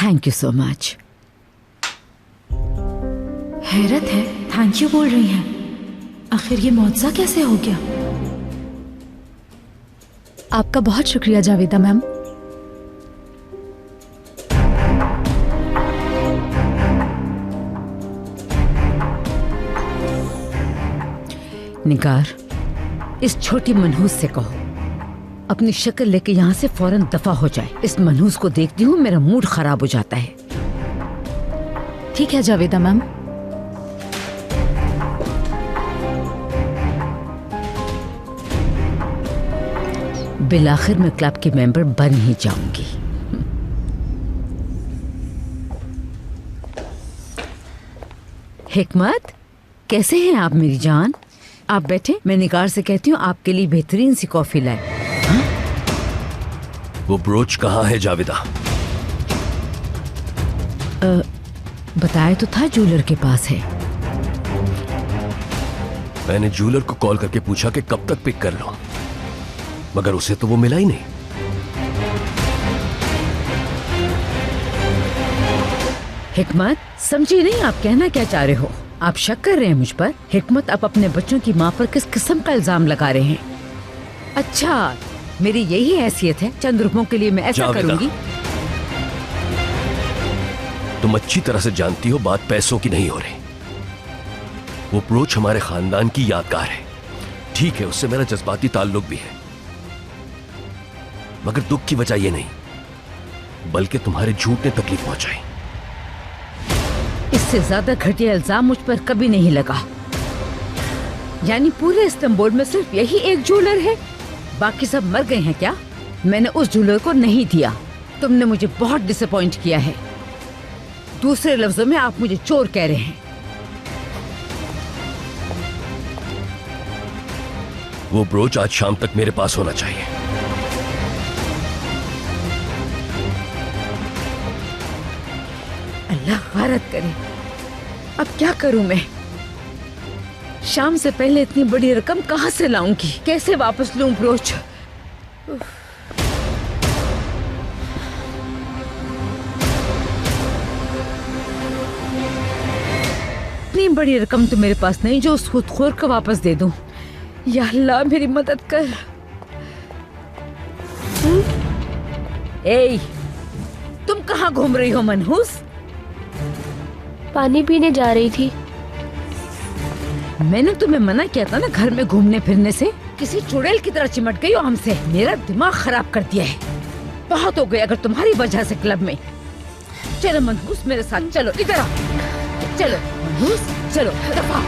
Thank you so much. हैरत है, thank you बोल रही हैं। आखिर ये मुआवजा कैसे हो गया? आपका बहुत शुक्रिया जावेदा मैम। निगार, इस छोटी मनहूस से कहो अपनी शक्ल लेके यहाँ से फौरन दफा हो जाए। इस मनहूस को देखती हूँ मेरा मूड खराब हो जाता है। ठीक है जावेदा मैम। बिलाखिर मैं क्लब की मेंबर बन ही जाऊंगी। हिकमत, कैसे हैं आप मेरी जान? आप बैठे, मैं निगार से कहती हूँ आपके लिए बेहतरीन सी कॉफी लाए। वो ब्रोच कहाँ है जावेदा? बताया तो था ज्वेलर के पास है। मैंने ज्वेलर को कॉल करके पूछा कि कब तक पिक कर लो, मगर उसे तो वो मिला ही नहीं। हिकमत, समझी नहीं आप कहना क्या चाह रहे हो? आप शक कर रहे हैं मुझ पर? हिकमत, आप अपने बच्चों की माँ पर किस किस्म का इल्जाम लगा रहे हैं? अच्छा, मेरी यही हैसियत है, चंद रुपयों के लिए मैं ऐसा करूंगी? तुम अच्छी तरह से जानती हो बात पैसों की नहीं हो रही। वो ब्रोच हमारे खानदान की यादगार है। ठीक है, उससे मेरा जज्बाती ताल्लुक भी है, मगर दुख की वजह यह नहीं बल्कि तुम्हारे झूठ ने तकलीफ पहुंचाई। इससे ज्यादा घटिया इल्जाम मुझ पर कभी नहीं लगा। यानी पूरे इस्तांबुल में सिर्फ यही एक ज्वेलर है? बाकी सब मर गए हैं क्या? मैंने उस ज्वेलर को नहीं दिया। तुमने मुझे बहुत डिसअपॉइंट किया है। दूसरे लफ्जों में आप मुझे चोर कह रहे हैं। वो ब्रोच आज शाम तक मेरे पास होना चाहिए। अल्लाह गारत करे, अब क्या करूं मैं? शाम से पहले इतनी बड़ी रकम कहां से लाऊंगी? कैसे वापस लूं ब्रोच? इतनी बड़ी रकम तो मेरे पास नहीं जो उस खुदखोर को वापस दे दूं। या अल्लाह मेरी मदद कर। ए, तुम कहां घूम रही हो मनहूस? पानी पीने जा रही थी। मैंने तुम्हें मना किया था ना घर में घूमने फिरने से। किसी चुड़ैल की तरह चिमट गई हो हमसे। मेरा दिमाग खराब कर दिया है। बहुत हो गया अगर तुम्हारी वजह से क्लब में। चलो मनहूस, मेरे साथ चलो, इधर आओ। चलो मनहूस, चलो दफा।